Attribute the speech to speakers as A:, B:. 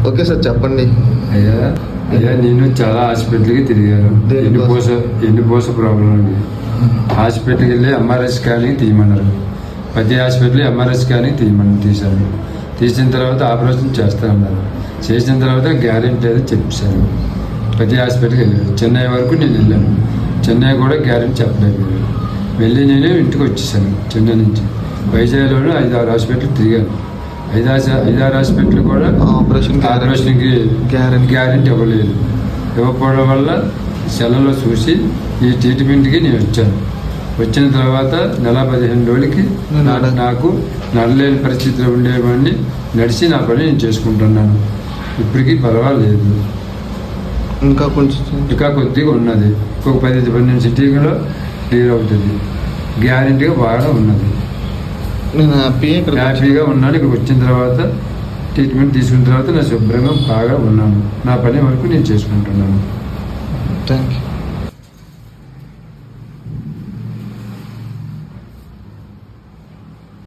A: Okay sir, చెప్పండి.
B: అయ్యా అయ్యా నేను చాలా హాస్పిటల్కి తిరిగాను. ఎన్నుపోస ప్రాబ్లం ఉంది. హాస్పిటల్కి వెళ్ళి ఎంఆర్ఐ స్కానింగ్ తీయమన్నారు. ప్రతి హాస్పిటల్ ఎంఆర్ఐ స్కానింగ్ తీశాను. తీసిన తర్వాత ఆపరేషన్ చేస్తానన్నారు. చేసిన తర్వాత గ్యారెంటీ అది చెప్పారు. ప్రతి హాస్పిటల్కి వెళ్ళాను. చెన్నై వరకు నేను వెళ్ళాను. చెన్నై కూడా గ్యారెంటీ చెప్పలేదు. వెళ్ళి నేను ఇంటికి వచ్చేసాను. చెన్నై నుంచి వైజాగ్లోనే 5-6 హాస్పిటల్ తిరిగాను. 5-6 హాస్పిటల్ కూడా ఆపరేషన్కి గ్యారెంటీ ఇవ్వలేదు. ఇవ్వకపోవడం వల్ల సెలలో చూసి ఈ ట్రీట్మెంట్కి నేను వచ్చాను. వచ్చిన తర్వాత నెల 15 రోజులకి నాకు నడలేని పరిస్థితిలో ఉండేవాడిని. నడిచి నా పని నేను చేసుకుంటున్నాను. ఇప్పటికీ పర్వాలేదు. ఇంకా కొద్దిగా ఉన్నది. ఇంకొక 10-12 సిటీలో క్లియర్ అవుతుంది. గ్యారెంటీగా బాగా ఉన్నది.
A: నేను
B: హ్యాపీగా ఉన్నాను. ఇక్కడికి వచ్చిన తర్వాత ట్రీట్మెంట్ తీసుకున్న తర్వాత నా శుభ్రంగా బాగా ఉన్నాను. నా పని వరకు నేను చేసుకుంటున్నాను.
A: Thank you.